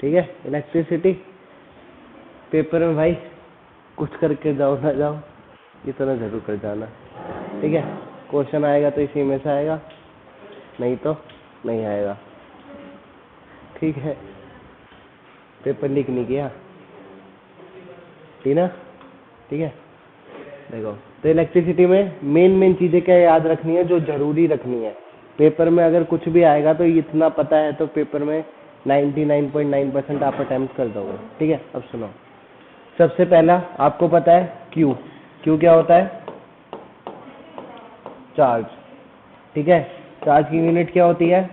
ठीक है। Electricity paper में भाई कुछ करके जाओ ना जाओ, इतना जरूर कर जाना, ठीक है। क्वेश्चन आएगा तो इसी में से आएगा, नहीं तो नहीं आएगा, ठीक है। पेपर लीक नहीं किया, ठीक ना, ठीक है। देखो तो इलेक्ट्रिसिटी में मेन चीज़ें क्या याद रखनी है जो जरूरी रखनी है। पेपर में अगर कुछ भी आएगा तो इतना पता है तो पेपर में 99.9% आप अटेम्प्ट कर दोगे, ठीक है। अब सुनो, सबसे पहला आपको पता है क्यू। क्यू क्या होता है? चार्ज, ठीक है। चार्ज की यूनिट क्या होती है?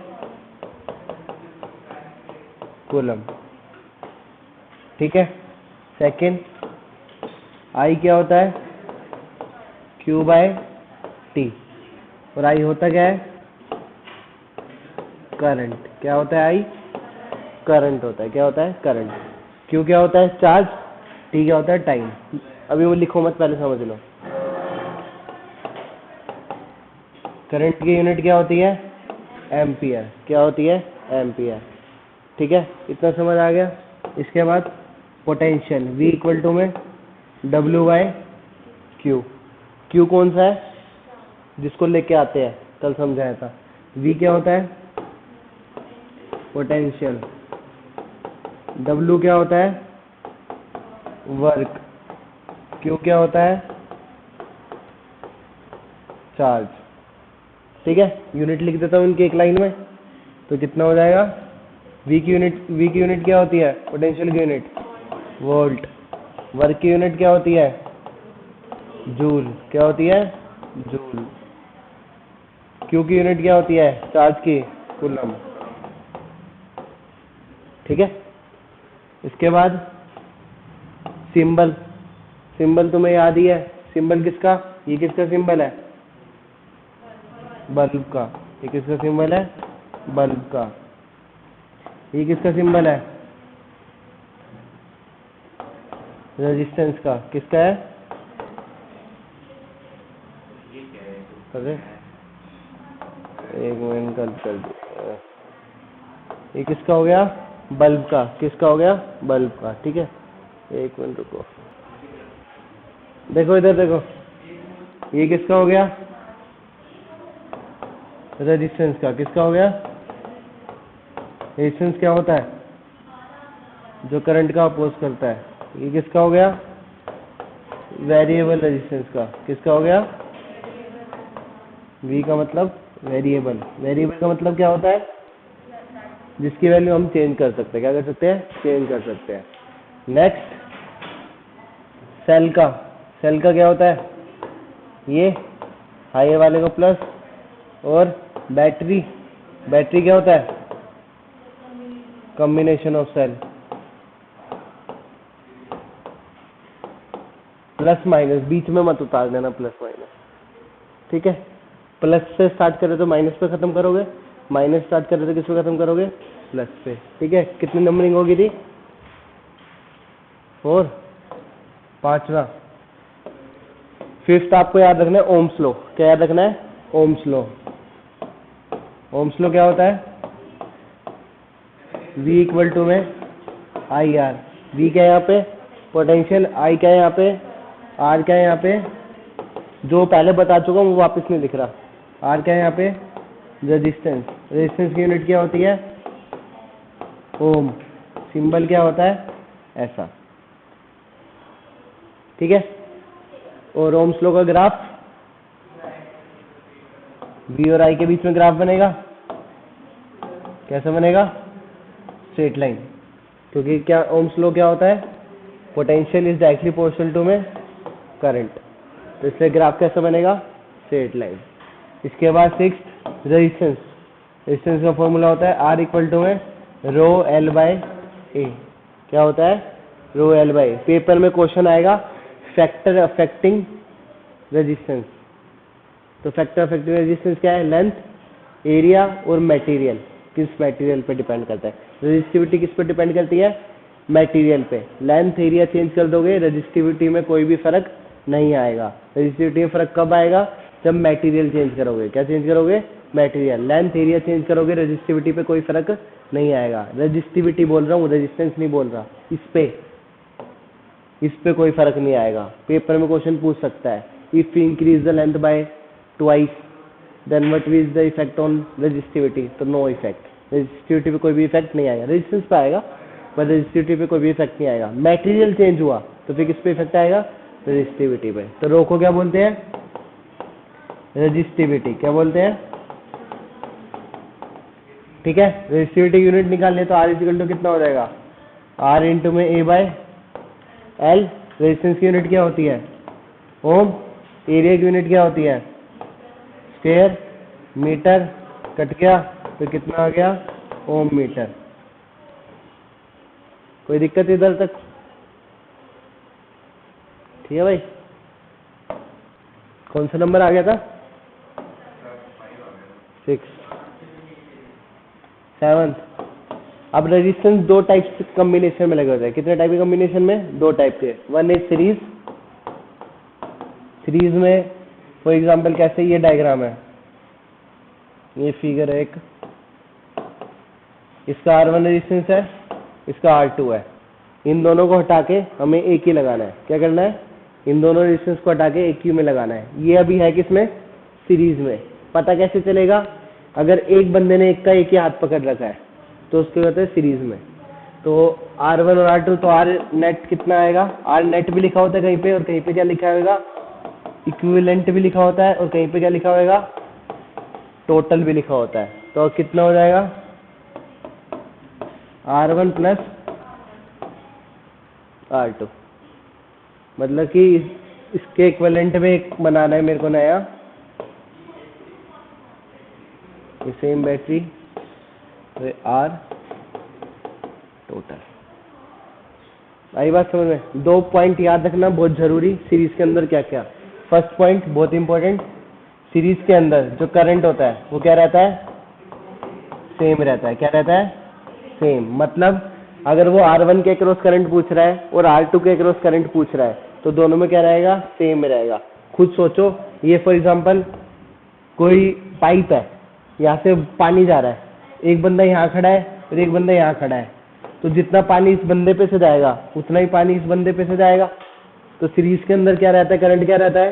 कूलम, ठीक है। सेकंड, आई क्या होता है? क्यू बाय टी, और आई होता क्या है? करंट। क्या होता है आई? करंट होता है। क्या होता है? करंट। क्यू क्या होता है? चार्ज। टी क्या होता है? टाइम। अभी वो लिखो मत, पहले समझ लो। करंट की यूनिट क्या होती है? एम्पियर। क्या होती है? एम्पियर, ठीक है। इतना समझ आ गया। इसके बाद पोटेंशियल V इक्वल टू में W बाय क्यू। क्यू कौन सा है? जिसको लेके आते हैं, कल समझाया था। V क्या होता है? पोटेंशियल। W क्या होता है? वर्क। Q क्या होता है? चार्ज, ठीक है। यूनिट लिख देता हूँ इनकी एक लाइन में, तो कितना हो जाएगा? V की यूनिट क्या होती है? पोटेंशियल की यूनिट वोल्ट। वर्क की यूनिट क्या होती है? जूल। क्या होती है? जूल। Q की यूनिट क्या होती है? चार्ज की? कूलम, ठीक है। इसके बाद सिंबल। सिंबल तुम्हें याद ही है। सिंबल किसका? ये किसका सिंबल है? बल्ब का। ये किसका सिंबल है? बल्ब का। ये किसका सिंबल है? रेजिस्टेंस का। किसका है? अरे एक मिनट कर दिया। ये किसका हो गया? बल्ब का। किसका हो गया? बल्ब का, ठीक है। एक मिनट रुको, देखो इधर देखो, ये किसका हो गया? रेजिस्टेंस का। किसका हो गया? रेजिस्टेंस क्या होता है? जो करंट का अपोज करता है। ये किसका हो गया? वेरिएबल रेजिस्टेंस का। किसका हो गया? V का मतलब वेरिएबल। वेरिएबल का मतलब क्या होता है? जिसकी वैल्यू हम चेंज कर सकते हैं। क्या कर सकते हैं? चेंज कर सकते हैं। नेक्स्ट, सेल का। सेल का क्या होता है? ये हाई वाले को प्लस, और बैटरी। बैटरी क्या होता है? Combination of cell. Plus minus बीच में मत उतार देना, प्लस माइनस, ठीक है। प्लस से स्टार्ट करे तो माइनस पे खत्म करोगे, माइनस स्टार्ट करे तो किस पे खत्म करोगे? प्लस पे, ठीक है। कितनी नंबरिंग होगी थी? 4। पांचवा। फिफ्थ आपको याद रखना है ओम्स लॉ। क्या याद रखना है? Ohm's law. ओम्स लॉ क्या होता है? V इक्वल टू में IR। V क्या है यहाँ पे? पोटेंशियल। I क्या है यहाँ पे? R क्या है यहाँ पे? जो पहले बता चुका हूँ वो वापस नहीं दिख रहा। R क्या है यहाँ पे? रेजिस्टेंस। रेजिस्टेंस की यूनिट क्या होती है? ओम। सिंबल क्या होता है? ऐसा, ठीक है। और ओम्स लॉ का ग्राफ, V और I के बीच में ग्राफ बनेगा। कैसे बनेगा? स्ट्रेट लाइन, क्योंकि क्या ओम्स लॉ क्या होता है? Potential is directly proportional to में करंट, तो इसलिए ग्राफ कैसे बनेगा? Straight line. इसके बाद 6 रेजिस्टेंस। रेजिस्टेंस का फॉर्मूला होता है R इक्वल टू में रो L बाय ए। क्या होता है? रो L बाय ए। पेपर में क्वेश्चन आएगा फैक्टर अफेक्टिंग रेजिस्टेंस। तो फैक्टर अफेक्टिंग रेजिस्टेंस क्या है? लेंथ, एरिया और मटेरियल। किस मटेरियल पे डिपेंड करता है? रेजिस्टिविटी किस पे डिपेंड करती है? मटेरियल पे। लेंथ एरिया चेंज कर दोगे, रेजिस्टिविटी में कोई भी फर्क नहीं आएगा। रेजिस्टिविटी में फर्क कब आएगा? जब मटेरियल चेंज करोगे। क्या चेंज करोगे? मटेरियल। लेंथ एरिया चेंज करोगे, रेजिस्टिविटी पे कोई फर्क नहीं आएगा। रेजिस्टिविटी बोल रहा हूँ, रेजिस्टेंस नहीं बोल रहा। इस पे कोई फर्क नहीं आएगा। पेपर में क्वेश्चन पूछ सकता है, if you increase the length by twice then what is the effect on resistivity? तो नो इफेक्ट। रेजिस्टिविटी पे कोई भी इफेक्ट नहीं आएगा। रेजिस्टेंस पे आएगा पर रेजिस्टिविटी पे कोई भी इफेक्ट नहीं आएगा। मटेरियल चेंज हुआ तो फिर किस पे इफेक्ट आएगा? रेजिस्टिविटी पे। तो रो को क्या बोलते हैं? रेजिस्टिविटी। क्या बोलते हैं? ठीक है। रेजिस्टिविटी यूनिट निकालने तो आर इक्वल टू कितना हो जाएगा? आर इंटू में ए बाय एल। रेजिस्टेंस की यूनिट क्या होती है? ओम। एरिया की यूनिट क्या होती है? स्क्वायर। मीटर कट गया तो कितना आ गया? ओम मीटर। कोई दिक्कत इधर तक? ठीक है भाई। कौन सा नंबर आ गया था? 6 7। अब रेजिस्टेंस दो टाइप से कॉम्बिनेशन में लगे होते हैं। कितने टाइप के कॉम्बिनेशन में? दो टाइप के। One is series. सीरीज में फॉर एग्जांपल कैसे, ये डायग्राम है, ये फिगर 1, इसका R1 रेजिस्टेंस है, इसका R2 है। इन दोनों को हटा के हमें एक ही लगाना है। क्या करना है? इन दोनों रेजिस्टेंस को हटा के एक ही में लगाना है। ये अभी है किसमें? सीरीज में। पता कैसे चलेगा? अगर एक बंदे ने एक का एक ही हाथ पकड़ रखा है तो उसके कहते हैं सीरीज में। तो R1 और R2, तो R नेट कितना आएगा? R नेट भी लिखा होता है कहीं पे, और कहीं पे क्या लिखा होगा? इक्विवेलेंट भी लिखा होता है, और कहीं पे क्या लिखा होगा? टोटल भी लिखा होता है। तो कितना हो जाएगा? R1 plus R2। मतलब कि इसके इक्विवेलेंट में एक बनाना है मेरे को नया, सेम बैटरी आर टोटल। आई बात समझ में? दो पॉइंट याद रखना बहुत जरूरी सीरीज के अंदर क्या क्या। फर्स्ट पॉइंट बहुत इंपॉर्टेंट, सीरीज के अंदर जो करंट होता है वो क्या रहता है? सेम रहता है। क्या रहता है? सेम। मतलब अगर वो R1 के क्रॉस करंट पूछ रहा है और R2 के क्रॉस करंट पूछ रहा है तो दोनों में क्या रहेगा? सेम रहेगा। खुद सोचो, ये फॉर एग्जांपल कोई पाइप है, यहाँ से पानी जा रहा है, एक बंदा यहाँ खड़ा है और एक बंदा यहाँ खड़ा है, तो जितना पानी इस बंदे पे से जाएगा उतना ही पानी इस बंदे पे से जाएगा। तो सीरीज के अंदर क्या रहता है? करंट क्या रहता है?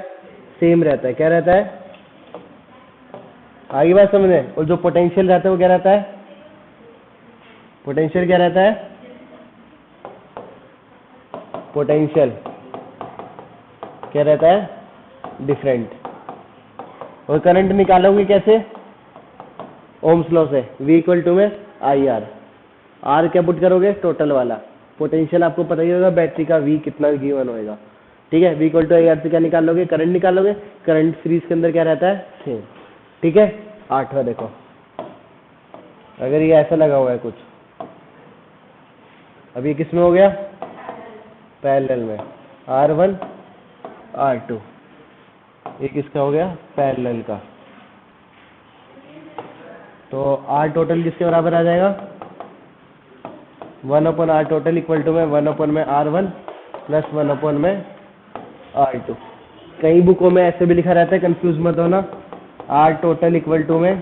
सेम रहता है। क्या रहता है? आगे बात समझे? और जो पोटेंशियल रहता है वो क्या रहता है? पोटेंशियल क्या रहता है? पोटेंशियल क्या रहता है? डिफरेंट। और करंट निकालोगे कैसे? ओम्स लॉ से। V इक्वल टू में IR। R क्या पुट करोगे? टोटल वाला। पोटेंशियल आपको पता ही होगा बैटरी का V कितना गिवन होएगा। ठीक है। V इक्वल टू IR से क्या निकालोगे? करंट निकालोगे। करंट सीरीज के अंदर क्या रहता है? सेम। ठीक है। 8वां देखो, अगर ये ऐसा लगा हुआ है कुछ, अब ये किस में हो गया? पैरेलल में। R1 R2, ये किसका हो गया? पैरेलल का। तो R टोटल किसके बराबर आ जाएगा? 1/R टोटल इक्वल टू में 1/में R1 प्लस 1/में R2। कई बुकों में ऐसे भी लिखा रहता है, कंफ्यूज मत होना। R टोटल इक्वल टू में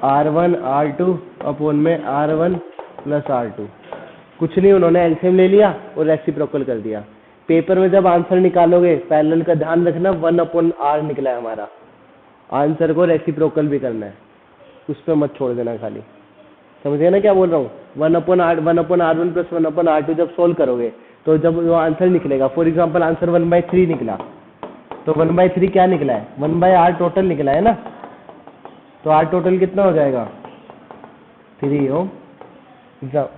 R1 R2 अपॉन में R1 प्लस R2। कुछ नहीं, उन्होंने एलसीएम ले लिया और रेसिप्रोकल कर दिया। पेपर में जब आंसर निकालोगे पैरेलल का ध्यान रखना, 1/R निकला है हमारा। आंसर को रेसिप्रोकल भी करना है, उस पर मत छोड़ देना खाली। समझे ना क्या बोल रहा हूँ? 1/R1 प्लस 1/R2 जब सोल्व करोगे तो जब वो आंसर निकलेगा, फॉर एग्जाम्पल आंसर 1/3 निकला, तो 1/3 क्या निकला है? 1/R टोटल निकला है ना। तो R टोटल कितना हो जाएगा? 3 ओम।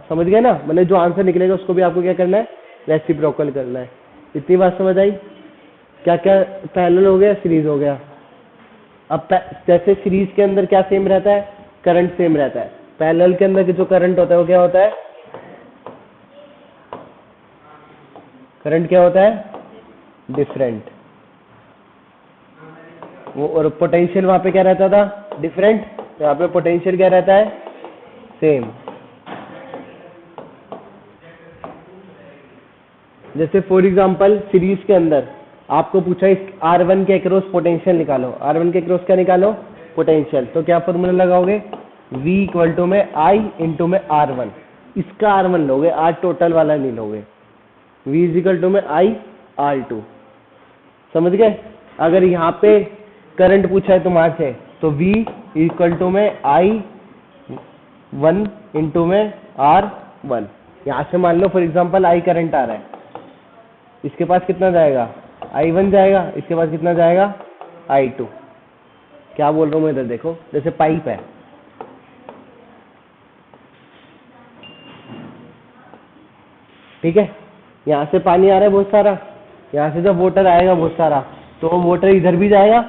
समझ गए ना? मतलब जो आंसर निकलेगा उसको भी आपको क्या करना है? रेसिप्रोकल करना है। इतनी बात समझ आई? क्या क्या पैरेलल हो गया, सीरीज हो गया। अब जैसे सीरीज के अंदर क्या सेम रहता है? करंट सेम रहता है। पैरेलल के अंदर जो करंट होता है वो क्या होता है? करंट क्या होता है? डिफरेंट। वो और पोटेंशियल वहां पे क्या रहता था? डिफरेंट। यहाँ पे पोटेंशियल क्या रहता है? सेम। जैसे फॉर एग्जांपल सीरीज के अंदर आपको पूछा इस R1 के अक्रॉस पोटेंशियल निकालो। R1 के अक्रॉस क्या निकालो? पोटेंशियल, तो क्या फॉर्मूला लगाओगे, V इक्वल टू में I इंटू में R1, इसका R1 लोगे, R टोटल वाला नहीं लोगे, V इज इक्वल टू में I R2, समझ गए। अगर यहाँ पे करंट पूछा है तुम्हारे से तो V इक्वल टू में I1 इंटू में R1, यहाँ से मान लो फॉर एग्जांपल I करंट आ रहा है, इसके पास कितना जाएगा, I1 जाएगा, इसके पास कितना जाएगा, I2। क्या बोल रहा हूँ मैं इधर देखो, जैसे पाइप है, ठीक है, यहाँ से पानी आ रहा है बहुत सारा, यहाँ से जब वाटर आएगा बहुत सारा तो वो वाटर इधर भी जाएगा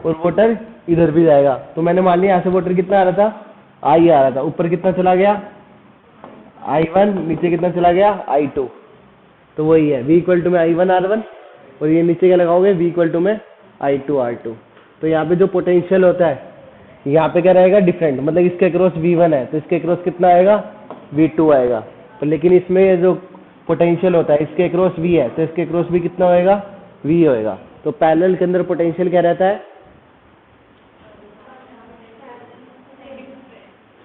और वाटर इधर भी जाएगा। तो मैंने मान लिया यहाँ से वाटर कितना आ रहा था, I आ रहा था, ऊपर कितना चला गया, I1, नीचे कितना चला गया, I2। तो वही है V इक्वल टू में I1 R1, और ये नीचे क्या लगाओगे, V इक्वल टू में I2 R2। तो यहाँ पे जो पोटेंशियल होता है यहाँ पे क्या रहेगा, डिफरेंट, मतलब इसके अक्रॉस V1 है तो इसके अक्रॉस कितना आएगा, V2 आएगा। तो लेकिन इसमें जो पोटेंशियल होता है इसके अक्रॉस V है तो इसके अक्रॉस भी कितना होएगा, V होएगा। तो पैरेलल के अंदर पोटेंशियल क्या रहता है,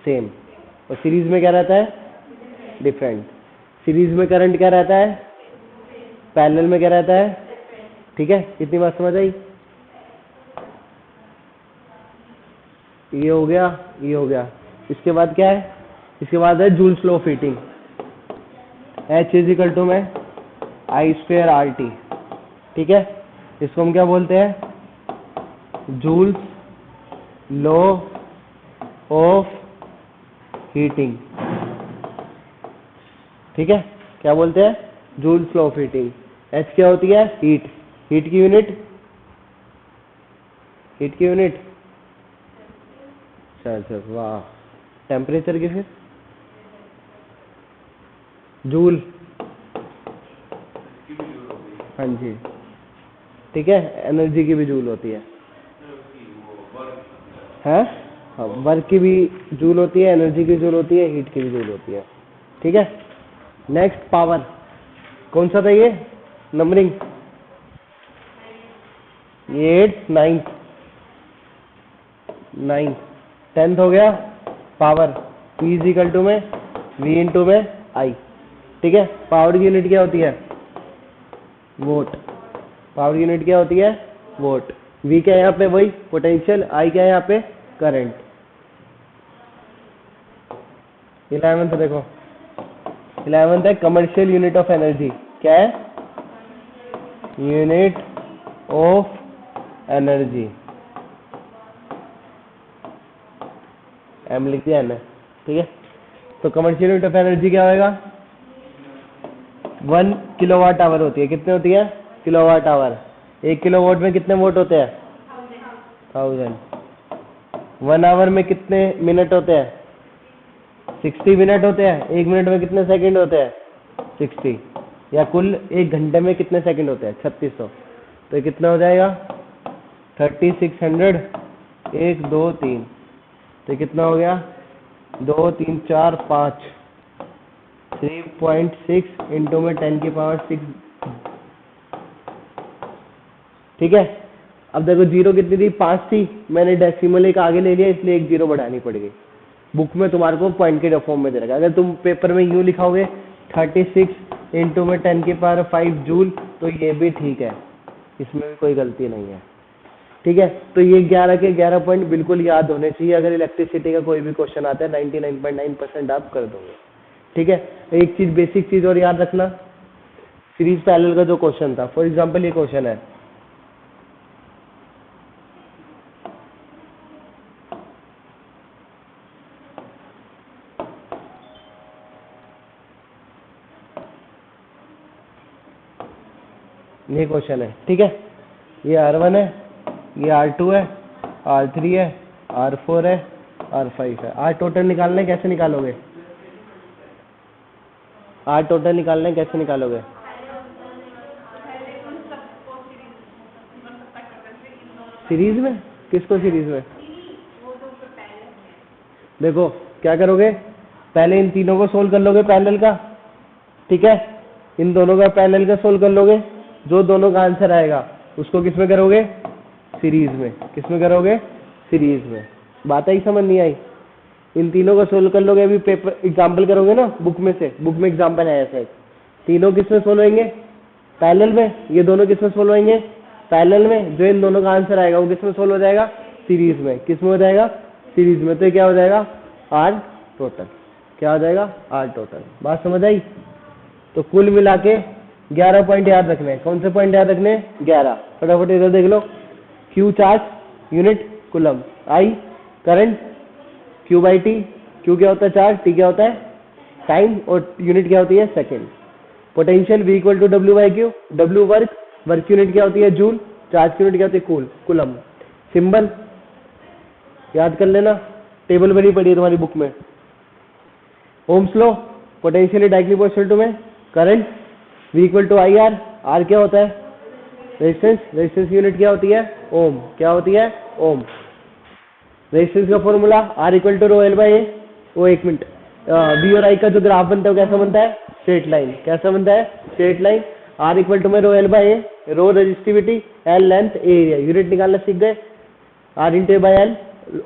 सेम, और सीरीज में क्या रहता है, डिफरेंट। सीरीज में करंट क्या रहता है, पैरेलल में क्या रहता है, ठीक है, कितनी बात समझ आई। ये हो गया, ये हो गया, इसके बाद क्या है, इसके बाद है Joule's law of heating, H is equal to में I स्क्वायर RT, ठीक है, इसको हम क्या बोलते हैं, जूल्स लॉ ऑफ हीटिंग, ठीक है, क्या बोलते हैं, joules law of heating. H क्या होती है, हीट, हीट की यूनिट, हीट की यूनिट, अच्छा वाह, टेम्परेचर की फिर जूल, हाँ जी, ठीक है, एनर्जी की भी जूल होती है, हैं, हाँ, वर्क की भी जूल होती है, एनर्जी की जूल होती है, हीट की भी जूल होती है, ठीक है। नेक्स्ट पावर, कौन सा था ये नंबरिंग, ये 8th 9th 9th 10th हो गया। Power P is equal to में V इंटू में I, ठीक है। पावर की यूनिट क्या होती है, वोट, पावर की यूनिट क्या होती है, वोट। V क्या है यहाँ पे, वही पोटेंशियल, I क्या है यहाँ पे, करंट। 11th देखो, 11th है कमर्शियल यूनिट ऑफ एनर्जी, क्या है, यूनिट ऑफ एनर्जी, एम लिख दिया है, ठीक है। तो कमर्शियल यूनिट ऑफ एनर्जी क्या होगा, 1 किलोवाट आवर होती है, कितने होती है, किलोवाट आवर। 1 किलोवाट में कितने वोट होते हैं, 1000। 1 आवर में कितने मिनट होते हैं, 60 मिनट होते हैं। 1 मिनट में कितने सेकंड होते हैं, 60, या कुल 1 घंटे में कितने सेकंड होते हैं, 3600। तो कितना हो जाएगा, 3600, 1 2 3, तो कितना हो गया, 2 3 4 5, 3.6 इंटू में 10 की पावर 6, ठीक है। अब देखो जीरो कितनी थी, 5 थी, मैंने डेसिमल एक आगे ले लिया इसलिए एक जीरो बढ़ानी पड़ गई। बुक में तुम्हारे को पॉइंट के फॉर्म में दे रखा है, अगर तुम पेपर में यूं लिखाओगे 36 इंटू में 10 की पावर 5 जूल, तो ये भी ठीक है, इसमें भी कोई गलती नहीं है, ठीक है। तो ये 11 के 11 पॉइंट बिल्कुल याद होने चाहिए, अगर इलेक्ट्रिसिटी का कोई भी क्वेश्चन आता है 99.9% आप कर दोगे, ठीक है। एक चीज, बेसिक चीज और याद रखना, सीरीज पैरेलल का जो क्वेश्चन था, फॉर एग्जांपल ये क्वेश्चन है, ये क्वेश्चन है, ठीक है। ये R1 है, ये R2 है, R3 है, R4 है, R5 है। R टोटल निकालना है, कैसे निकालोगे, R टोटल निकालना है, कैसे निकालोगे, सीरीज में, किसको सीरीज में, देखो क्या करोगे, पहले इन तीनों को सोल्व कर लोगे पैरेलल का, ठीक है। इन दोनों का पैरेलल का सोल्व कर लोगे, जो दोनों का आंसर आएगा उसको किस में करोगे, सीरीज में, किस में करोगे, सीरीज में। बात आई समझ नहीं आई? इन तीनों को सोल्व कर लोगे, अभी पेपर एग्जाम्पल करोगे ना बुक में से, बुक में एग्जाम्पल है ऐसे, तीनों किस में सोल्व होंगे? पैरेलल में। ये दोनों किस में सोल्व होंगे? पैरेलल में। जो इन दोनों का आंसर आएगा वो किस में सोल्व हो जाएगा? सीरीज में। किस में हो जाएगा? सीरीज में। तो क्या हो जाएगा? R total. क्या हो जाएगा? R total. बात समझ आई? तो कुल मिला के 11 पॉइंट याद रखने हैं। कौन से पॉइंट याद रखने हैं? 11। फटाफट इधर देख लो। Q charge unit coulomb, I current, Q by T, Q क्या होता है? चार्ज, टी क्या होता है? टाइम, और यूनिट क्या होती है? Second. Potential V equal to W by Q, W work, work unit क्या होती है? जूल, चार्ज की यूनिट क्या होती है? Cool, coulomb. सिंबल याद कर लेना, टेबल बनी पड़ी है तुम्हारी बुक में। Ohm's law, potential directly proportional to में current, V equal to I R, R क्या होता है? रेजिस्टेंस, रेजिस्टेंस यूनिट क्या होती है? ओम, क्या होती है? ओम। रेजिस्टेंस का formula R equal to rho L by A. वो एक मिनट, V और I का जो ग्राफ बनता है वो कैसा बनता है? Straight line. कैसा बनता है? Straight line. R equal to में rho L by A, rho resistivity, L length, A area, unit निकालना सीख गए। R into by L,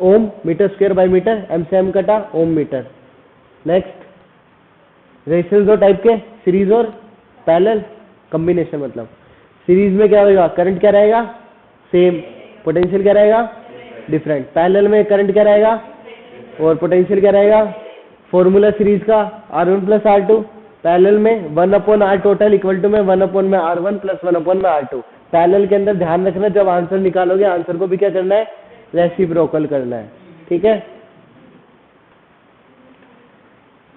ohm, metre square by metre, M से एम कटा, ओम मीटर। नेक्स्ट, रेजिस्टेंस दो type के, series और parallel, combination मतलब। सीरीज में क्या होगा? करंट क्या रहेगा? सेम। पोटेंशियल क्या रहेगा? डिफरेंट। पैरेलल में करंट क्या रहेगा और पोटेंशियल क्या रहेगा? फॉर्मूला सीरीज का R1 प्लस R2, पैरेलल में 1/R टोटल इक्वल टू में 1/R1 प्लस 1/R2। पैरेलल के अंदर ध्यान रखना, जब आंसर निकालोगे आंसर को भी क्या करना है? रेसिप्रोकल करना है। ठीक है।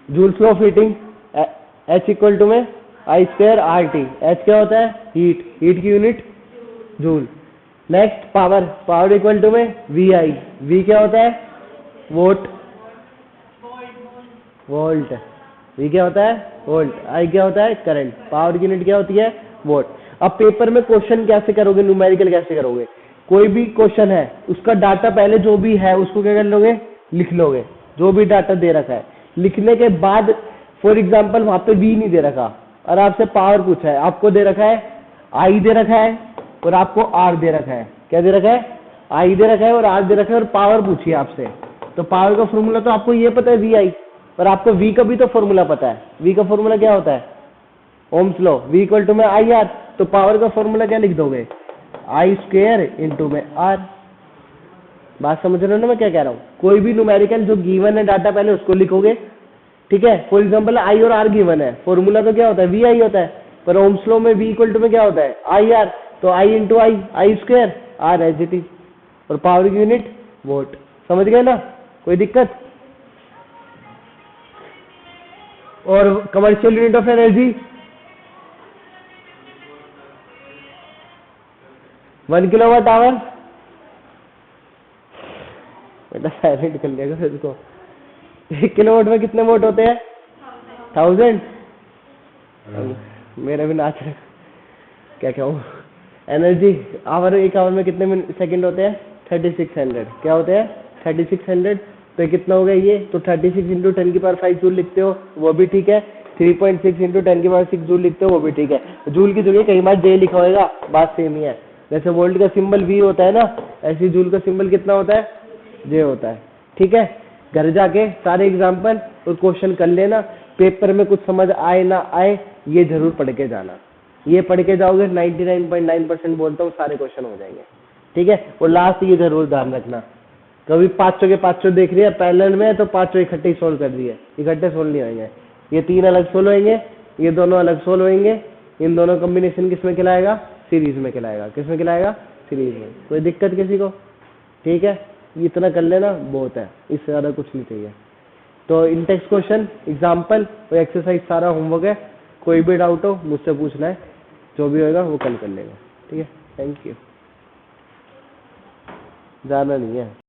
Joule's law of heating, H equal to में I स्क्वायर RT। H क्या होता है? हीट, हीट की unit joule. Next, power, power equal to में VI, V क्या होता है? Vote, volt. V क्या होता है? वोल्ट। I क्या होता है? करंट। पावर की यूनिट क्या होती है? वोट। अब पेपर में क्वेश्चन कैसे करोगे? न्यूमेरिकल कैसे करोगे? कोई भी क्वेश्चन है उसका डाटा पहले जो भी है उसको क्या कर लोगे? लिख लोगे, जो भी डाटा दे रखा है। लिखने के बाद फॉर एग्जाम्पल वहां पे V नहीं दे रखा और आपसे पावर पूछा है, आपको दे रखा है I दे रखा है और आपको R दे रखा है। क्या दे रखा है? I दे रखा है और R दे रखा है और पावर पूछी है आपसे। तो पावर का फॉर्मूला तो आपको ये पता है VI, और आपको V का भी तो फॉर्मूला पता है। V का फॉर्मूला क्या होता है? Ohm's law. V equal to में IR, तो पावर का फॉर्मूला क्या लिख दोगे? I स्क्वायर इंटू में R। बात समझ रहे हो ना मैं क्या कह रहा हूँ? कोई भी न्यूमेरिकल जो गिवन है डाटा पहले उसको लिखोगे। ठीक है। फॉर एग्जाम्पल I और R गिवन है, फॉर्मूला तो क्या होता है? VI होता है। पर ओम्स लॉ में V इक्वल टू में क्या होता है? IR, तो I इंटू I square, R as it is, और पावर की यूनिट वोट। समझ गए ना? कोई दिक्कत? और commercial unit of energy 1 kilowatt hour. बेटा साइलेंट कर लिया करो इसको। 1 किलोवाट में कितने वोट होते हैं? 1000। मेरा भी नाच रहा, क्या कहूँ। एनर्जी आवर, एक आवर में कितने सेकंड होते हैं? 3600। क्या होते हैं? 3600। तो कितना हो गया ये? तो 36 इंटू 10⁵ जूल लिखते हो, वो भी ठीक है। 3.6 इंटू 10⁶ जूल लिखते हो, वो भी ठीक है। जूल की जगह कई बार जे लिखा होगा, बात सेम ही है। जैसे वोल्ट का सिंबल V होता है ना, ऐसे जूल का सिंबल कितना होता है? जे होता है। ठीक है। घर जाके सारे एग्जाम्पल और क्वेश्चन कर लेना। पेपर में कुछ समझ आए ना आए ये जरूर पढ़ के जाना। ये पढ़ के जाओगे 99.9% बोलता हूँ सारे क्वेश्चन हो जाएंगे। ठीक है। और लास्ट ये जरूर ध्यान रखना, कभी 500 के 500 देख रही है पैरेलल में तो 500 इकट्ठे ही सोल्व कर दिए, इकट्ठे सोल्व नहीं होंगे। ये 3 अलग सोल्व होंगे, ये दोनों अलग सोल्व होंगे। इन दोनों कॉम्बिनेशन किस में खिलाएगा? सीरीज में खिलाएगा। किस में खिलाएगा? सीरीज में। कोई दिक्कत किसी को? ठीक है। इतना कर लेना बहुत है, इससे ज्यादा कुछ नहीं चाहिए। तो इन टेक्स्ट क्वेश्चन, एग्जाम्पल और एक्सरसाइज सारा होमवर्क है। कोई भी डाउट हो मुझसे पूछना है, जो भी होगा वो कल कर लेगा। ठीक है। Thank you. जाना नहीं है।